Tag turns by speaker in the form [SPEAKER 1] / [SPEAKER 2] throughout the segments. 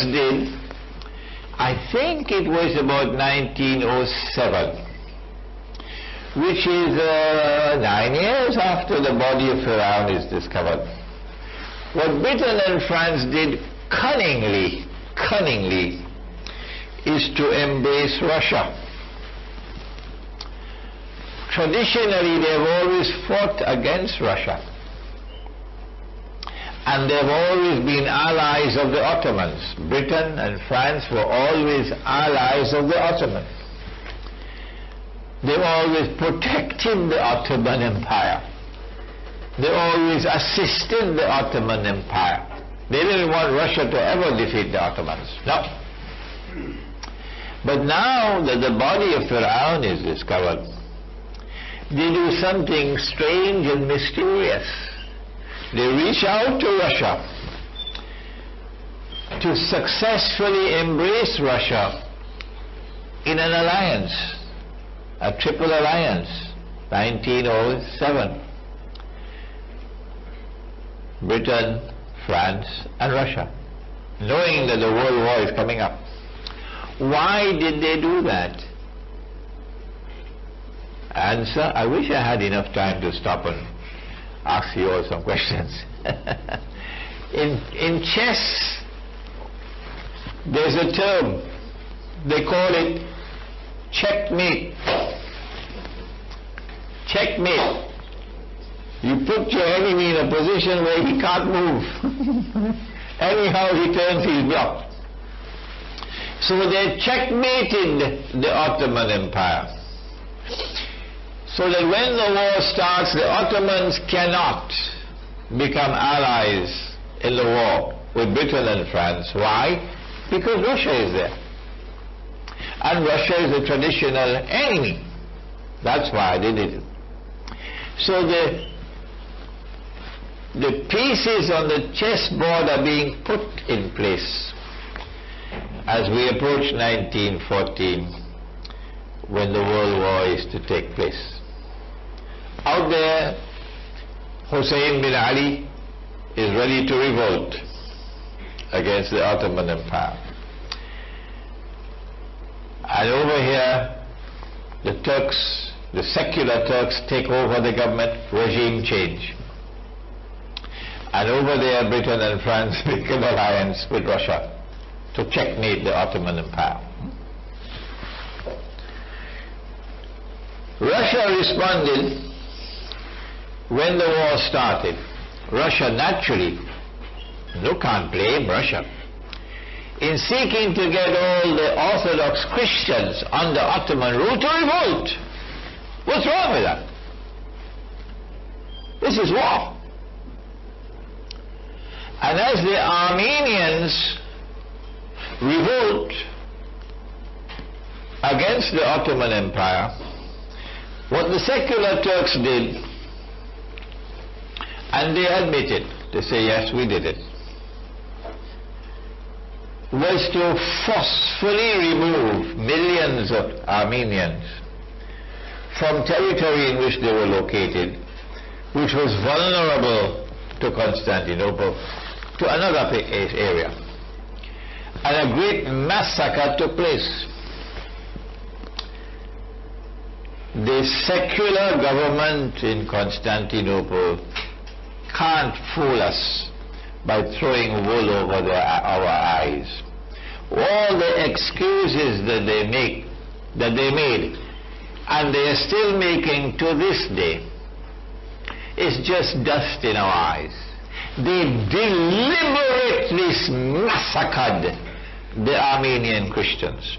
[SPEAKER 1] did, I think it was about 1907, which is 9 years after the body of Pharaoh is discovered. What Britain and France did cunningly, is to embrace Russia. Traditionally, they've always fought against Russia. And they've always been allies of the Ottomans. Britain and France were always allies of the Ottomans. They always protected the Ottoman Empire. They always assisted the Ottoman Empire. They didn't want Russia to ever defeat the Ottomans. No. But now that the body of Pharaoh is discovered, they do something strange and mysterious. They reach out to Russia to successfully embrace Russia in an alliance, a triple alliance, 1907. Britain, France, and Russia, knowing that the World War is coming up. Why did they do that? Answer, I wish I had enough time to stop and ask you all some questions. In chess, there's a term, they call it checkmate. Checkmate. You put your enemy in a position where he can't move. Anyhow he turns, he's blocked. So they checkmated the Ottoman Empire. So that when the war starts, the Ottomans cannot become allies in the war with Britain and France. Why? Because Russia is there. And Russia is a traditional enemy. That's why they did it. So the pieces on the chessboard are being put in place as we approach 1914, when the World War is to take place. Out there, Hussein bin Ali is ready to revolt against the Ottoman Empire. And over here, the Turks, the secular Turks, take over the government, regime change. And over there, Britain and France make an alliance with Russia to checkmate the Ottoman Empire. Russia responded when the war started. Russia naturally, you can't blame Russia, in seeking to get all the Orthodox Christians under Ottoman rule to revolt. What's wrong with that? This is war. And as the Armenians revolt against the Ottoman Empire, what the secular Turks did, and they admitted, they say, yes, we did it, was to forcefully remove millions of Armenians from territory in which they were located, which was vulnerable to Constantinople, to another area. And a great massacre took place. The secular government in Constantinople can't fool us by throwing wool over our eyes. All the excuses that they made, and they are still making to this day, is just dust in our eyes. They deliberately massacred the Armenian Christians.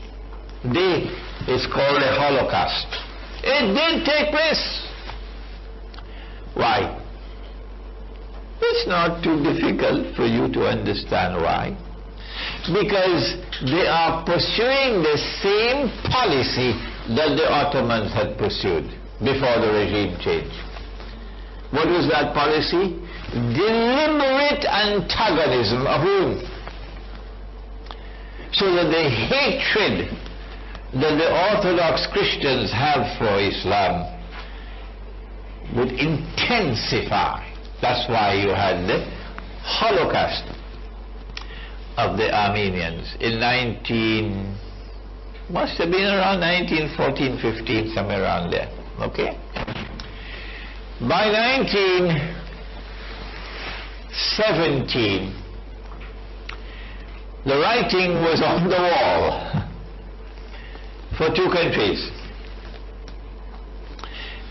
[SPEAKER 1] It's called a Holocaust. It did take place. Why? It's not too difficult for you to understand why. Because they are pursuing the same policy that the Ottomans had pursued before the regime change. What was that policy? Deliberate antagonism of whom? So that the hatred that the Orthodox Christians have for Islam would intensify. That's why you had the Holocaust. of the Armenians in must have been around 1914, 15, somewhere around there. Okay? By 1917, the writing was on the wall for two countries.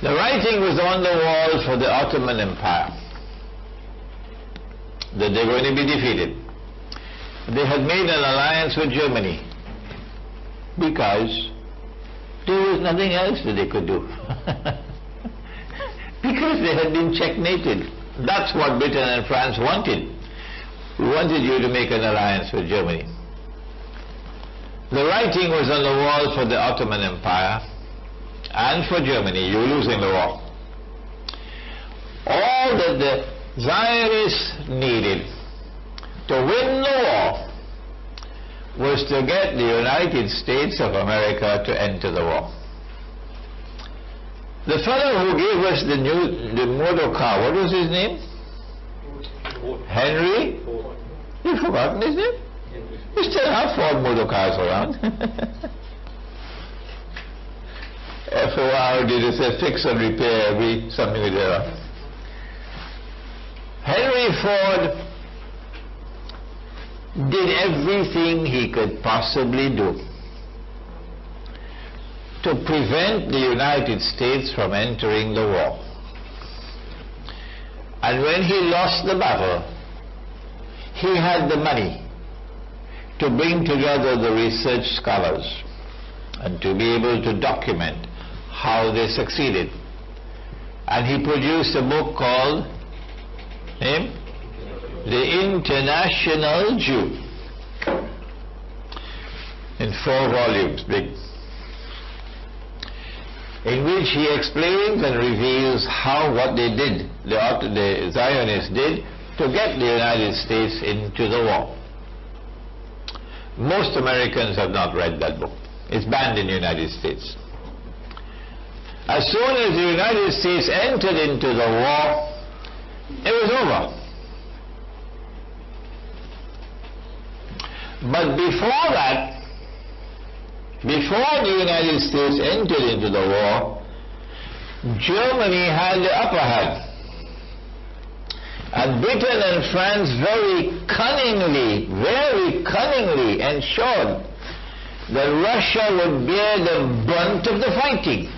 [SPEAKER 1] The writing was on the wall for the Ottoman Empire, that they were going to be defeated. They had made an alliance with Germany because there was nothing else that they could do. Because they had been checkmated. That's what Britain and France wanted. We wanted you to make an alliance with Germany. The writing was on the wall for the Ottoman Empire and for Germany. You were losing the war. All that the Zionists needed to win the war was to get the United States of America to enter the war. The fellow who gave us the motor car, what was his name? Henry? You've forgotten his name? We still have Ford motor cars around. FOR did a fix and repair something with that. Henry Ford did everything he could possibly do to prevent the United States from entering the war. And when he lost the battle, he had the money to bring together the research scholars and to be able to document how they succeeded. And he produced a book called The International Jew, in 4 volumes, big, in which he explains and reveals what they did, the Zionists did, to get the United States into the war. Most Americans have not read that book. It's banned in the United States. As soon as the United States entered into the war, it was over. But before that, before the United States entered into the war, Germany had the upper hand. And Britain and France very cunningly ensured that Russia would bear the brunt of the fighting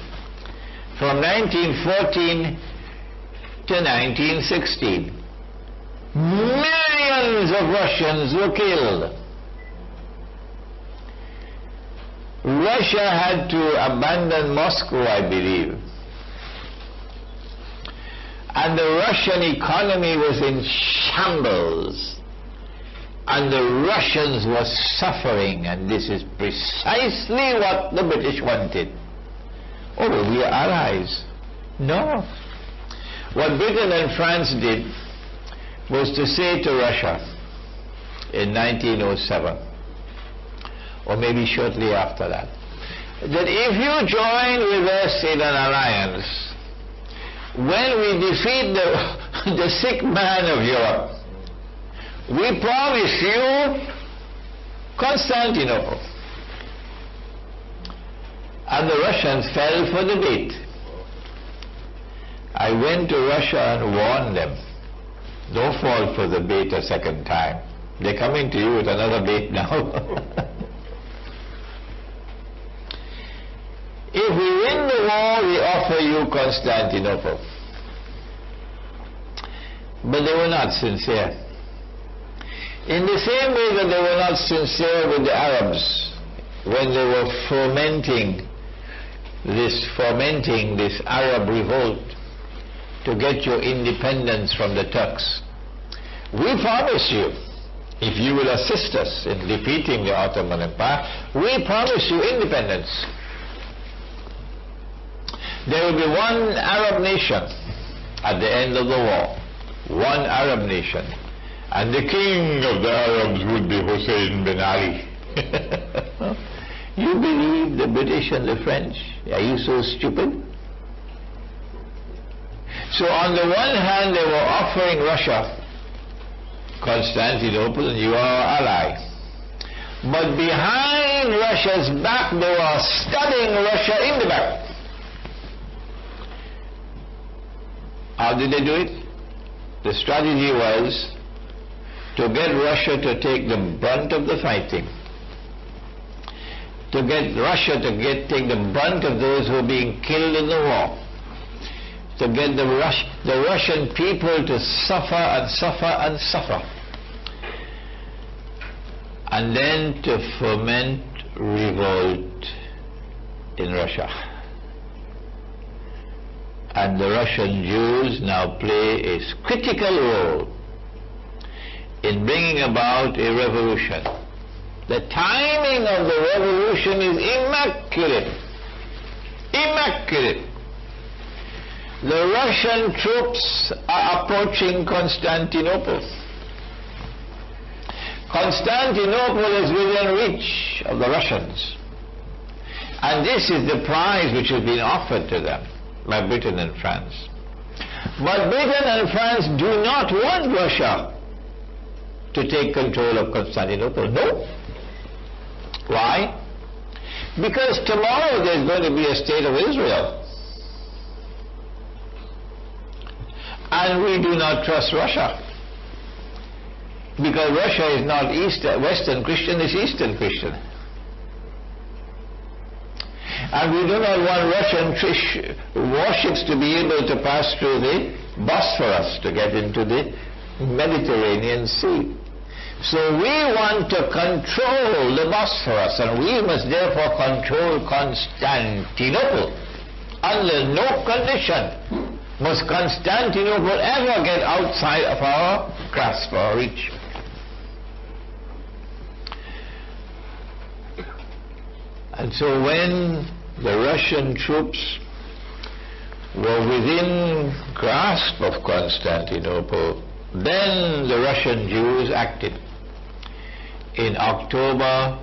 [SPEAKER 1] from 1914 to 1916. Millions of Russians were killed. Russia had to abandon Moscow, I believe. And the Russian economy was in shambles. And the Russians were suffering, and this is precisely what the British wanted. Oh, we are allies. No. What Britain and France did was to say to Russia in 1907, or maybe shortly after that if you join with us in an alliance, when we defeat the sick man of Europe, we promise you Constantinople. And the Russians fell for the bait. I went to Russia and warned them, don't fall for the bait a second time. They're coming to you with another bait now. If we win the war, we offer you Constantinople. But they were not sincere. In the same way that they were not sincere with the Arabs when they were fomenting this Arab revolt to get your independence from the Turks. We promise you, if you will assist us in defeating the Ottoman Empire, we promise you independence. There will be one Arab nation at the end of the war. One Arab nation. And the king of the Arabs would be Hussein bin Ali. You believe the British and the French? Are you so stupid? So on the one hand, they were offering Russia Constantinople, and you are our ally. But behind Russia's back, they were stabbing Russia in the back. How did they do it? The strategy was to get Russia to take the brunt of the fighting, to get Russia to take the brunt of those who were being killed in the war, to get the Russian people to suffer and suffer and suffer, and then to foment revolt in Russia. And the Russian Jews now play a critical role in bringing about a revolution. The timing of the revolution is immaculate. Immaculate. The Russian troops are approaching Constantinople. Constantinople is within reach of the Russians. And this is the prize which has been offered to them by Britain and France. But Britain and France do not want Russia to take control of Constantinople. No. Why? Because tomorrow there's going to be a state of Israel. And we do not trust Russia. Because Russia is not Western Christian, it's Eastern Christian. And we do not want Russian warships to be able to pass through the Bosphorus to get into the Mediterranean Sea. So we want to control the Bosphorus, and we must therefore control Constantinople. Under no condition must Constantinople ever get outside of our grasp, our reach. And so when the Russian troops were within grasp of Constantinople, then the Russian Jews acted in October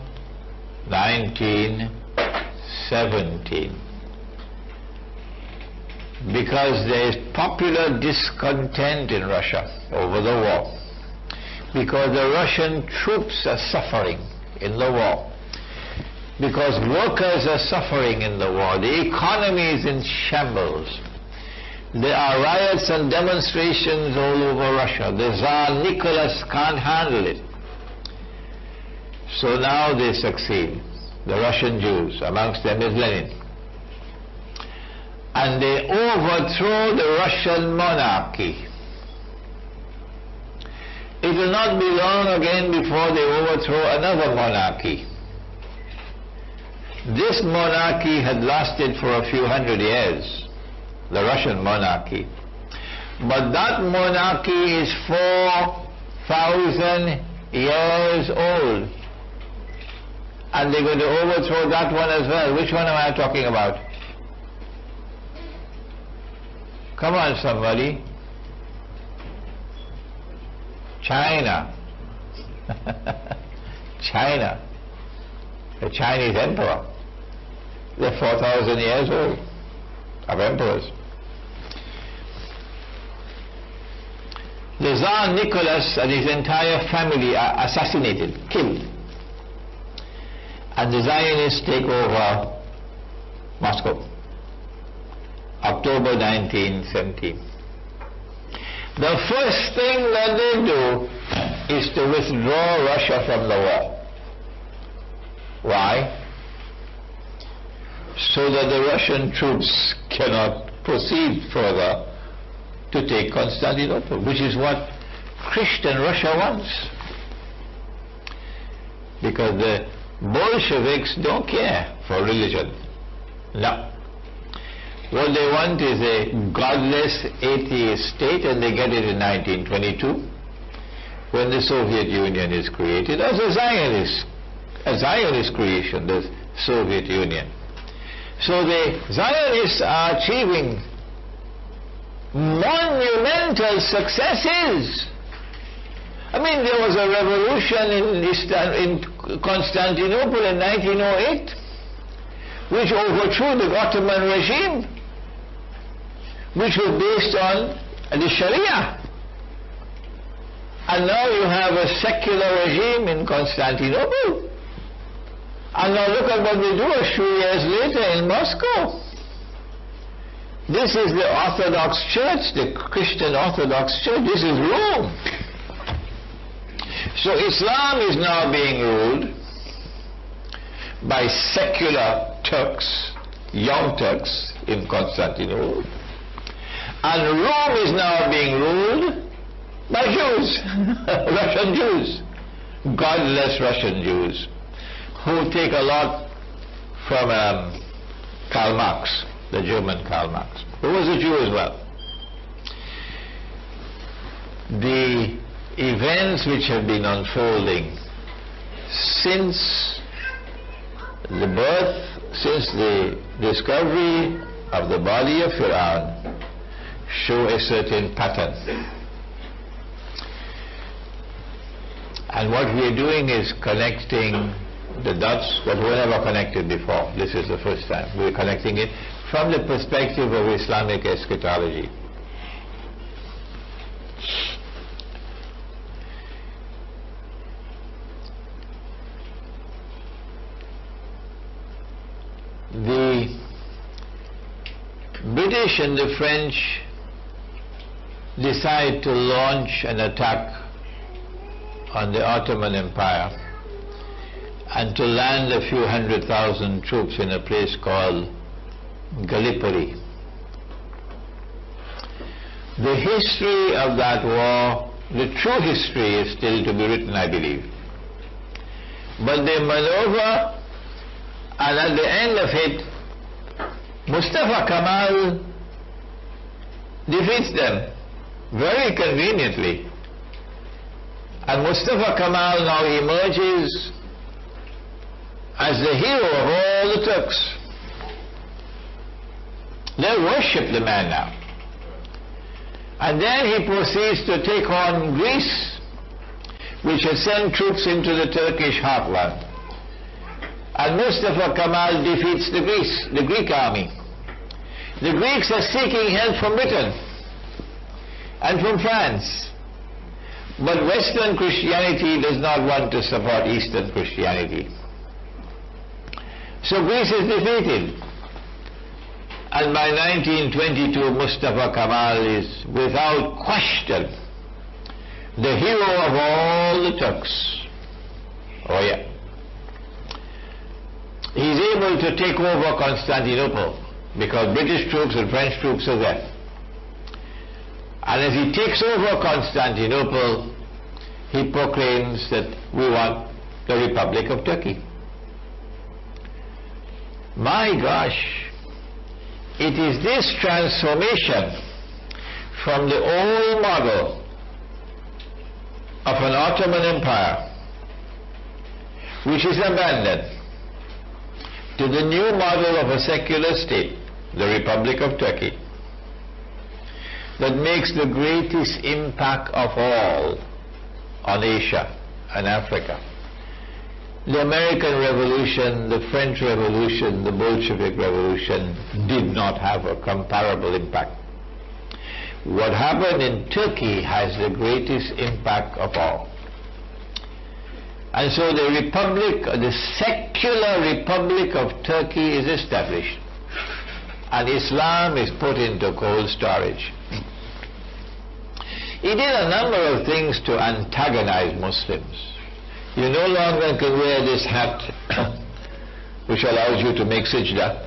[SPEAKER 1] 1917, because there is popular discontent in Russia over the war, because the Russian troops are suffering in the war, because workers are suffering in the war, the economy is in shambles. There are riots and demonstrations all over Russia. The Tsar Nicholas can't handle it. So now they succeed, the Russian Jews, amongst them is Lenin. And they overthrow the Russian monarchy. It will not be long again before they overthrow another monarchy. This monarchy had lasted for a few hundred years, the Russian monarchy. But that monarchy is 4,000 years old. And they're going to overthrow that one as well. Which one am I talking about? Come on, somebody. China. China. The Chinese emperor. They're 4,000 years old of emperors. The Tsar Nicholas and his entire family are assassinated, killed. And the Zionists take over Moscow. October 1917. The first thing that they do is to withdraw Russia from the war. Why? So that the Russian troops cannot proceed further to take Constantinople, which is what Christian Russia wants. Because the Bolsheviks don't care for religion. No. What they want is a godless atheist state, and they get it in 1922 when the Soviet Union is created as a Zionist creation, the Soviet Union. So the Zionists are achieving monumental successes. I mean, there was a revolution in Constantinople in 1908, which overthrew the Ottoman regime, which was based on the Sharia. And now you have a secular regime in Constantinople. And now look at what they do a few years later in Moscow. This is the Orthodox Church, the Christian Orthodox Church. This is Rome. So Islam is now being ruled by secular Turks, young Turks in Constantinople. And Rome is now being ruled by Jews, Russian Jews, godless Russian Jews, who take a lot from Karl Marx, the German Karl Marx, who was a Jew as well. The events which have been unfolding since the birth, since the discovery of the body of Fir'aun, show a certain pattern. And what we are doing is connecting the dots that were never connected before. This is the first time. We are connecting it from the perspective of Islamic eschatology. The British and the French decide to launch an attack on the Ottoman Empire and to land a few 100,000 troops in a place called Gallipoli. The history of that war, the true history, is still to be written, I believe. But they maneuver, and at the end of it, Mustafa Kemal defeats them very conveniently. And Mustafa Kemal now emerges as the hero of all the Turks. They worship the man now. And then he proceeds to take on Greece, which has sent troops into the Turkish heartland. And Mustafa Kemal defeats the Greek army. The Greeks are seeking help from Britain and from France. But Western Christianity does not want to support Eastern Christianity. So Greece is defeated. And by 1922, Mustafa Kemal is, without question, the hero of all the Turks. Oh yeah. He's able to take over Constantinople because British troops and French troops are there. And as he takes over Constantinople, he proclaims that we want the Republic of Turkey. My gosh, it is this transformation from the old model of an Ottoman Empire, which is abandoned, to the new model of a secular state, the Republic of Turkey, that makes the greatest impact of all on Asia and Africa. The American Revolution, the French Revolution, the Bolshevik Revolution did not have a comparable impact. What happened in Turkey has the greatest impact of all. And so the Republic, the secular Republic of Turkey is established. And Islam is put into cold storage. He did a number of things to antagonize Muslims. You no longer can wear this hat which allows you to make sajda.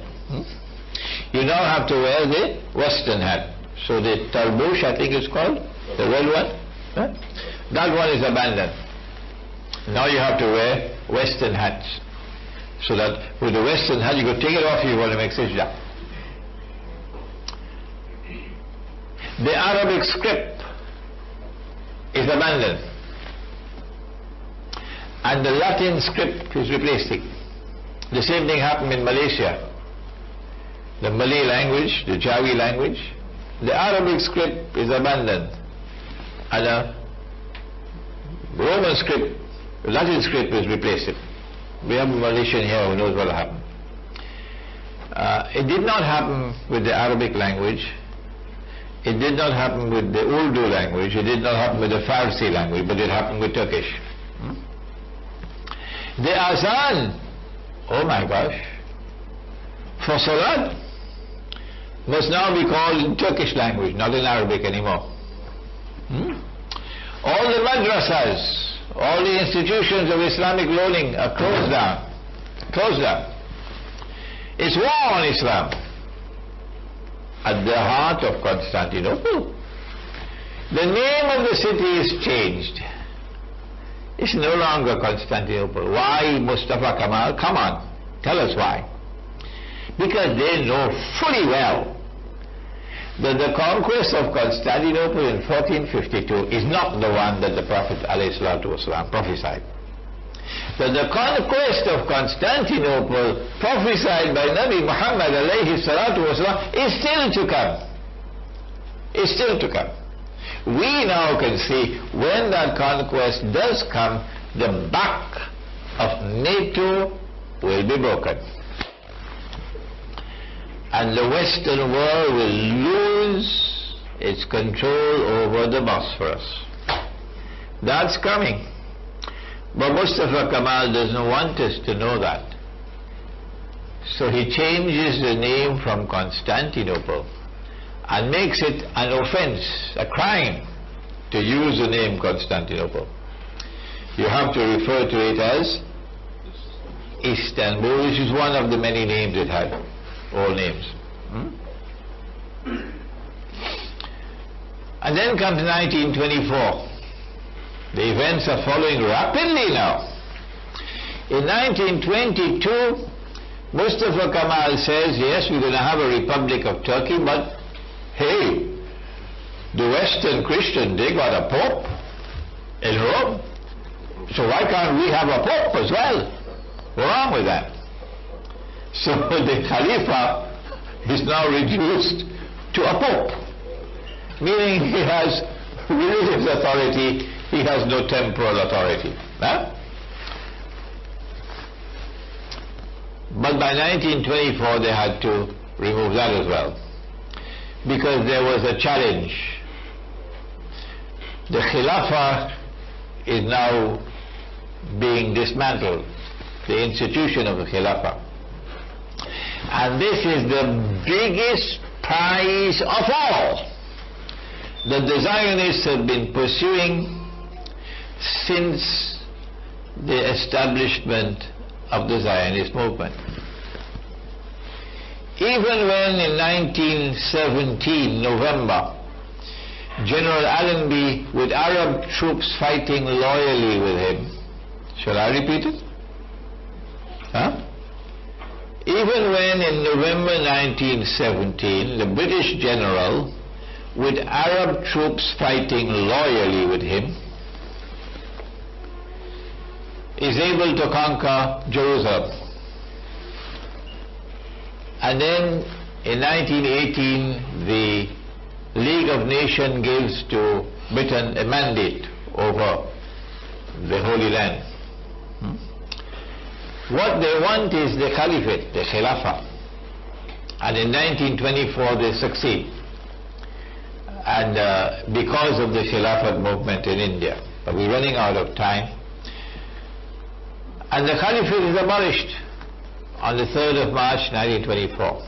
[SPEAKER 1] You now have to wear the Western hat. So the tarbush, I think it's called, the red one, that one is abandoned. Now you have to wear Western hats. So that with the Western hat you could take it off if you want to make sajda. The Arabic script is abandoned. And the Latin script is replacing. The same thing happened in Malaysia. The Malay language, the Jawi language, the Arabic script is abandoned. And the Roman script, the Latin script is replacing. We have a Malaysian here who knows what will happen. It did not happen with the Arabic language. It did not happen with the Urdu language, it did not happen with the Farsi language, but it happened with Turkish. The Azan, oh my gosh, for Salat must now be called in Turkish language, not in Arabic anymore. All the madrasas, all the institutions of Islamic learning are closed down. Closed down. It's war on Islam. At the heart of Constantinople. The name of the city is changed. It's no longer Constantinople. Why Mustafa Kemal? Come on, tell us why. Because they know fully well that the conquest of Constantinople in 1452 is not the one that the Prophet ﷺ prophesied. That the conquest of Constantinople prophesied by Nabi Muhammad ﷺ is still to come. Is still to come. We now can see when that conquest does come, the back of NATO will be broken. And the Western world will lose its control over the Bosphorus. That's coming. But Mustafa Kemal doesn't want us to know that. So he changes the name from Constantinople and makes it an offense, a crime, to use the name Constantinople. You have to refer to it as Istanbul, which is one of the many names it had. All names. And then comes 1924. The events are following rapidly now. In 1922, Mustafa Kemal says, yes, we're going to have a Republic of Turkey, but hey, the Western Christians, they got a Pope in Rome. So why can't we have a Pope as well? What's wrong with that? So the Khalifa is now reduced to a Pope, meaning he has religious authority, he has no temporal authority. Huh? But by 1924 they had to remove that as well, because there was a challenge. The Khilafah is now being dismantled, the institution of the Khilafah. And this is the biggest prize of all that the Zionists have been pursuing since the establishment of the Zionist movement. Even when in 1917, November, General Allenby, with Arab troops fighting loyally with him, shall I repeat it? Huh? Even when in November 1917, the British general, with Arab troops fighting loyally with him, is able to conquer Jerusalem. And then in 1918, the League of Nations gives to Britain a mandate over the Holy Land. What they want is the Caliphate, the Khilafah. And in 1924 they succeed. And because of the Khilafat movement in India. But we're running out of time. And the Caliphate is abolished on the 3rd of March 1924.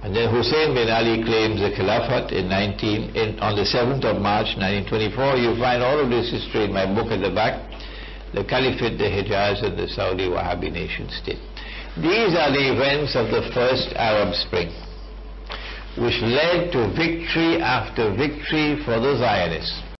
[SPEAKER 1] And then Hussein bin Ali claims the Khilafat on the 7th of March 1924. You find all of this history in my book at the back. The Caliphate, the Hijaz, and the Saudi Wahhabi nation state. These are the events of the first Arab Spring, which led to victory after victory for the Zionists.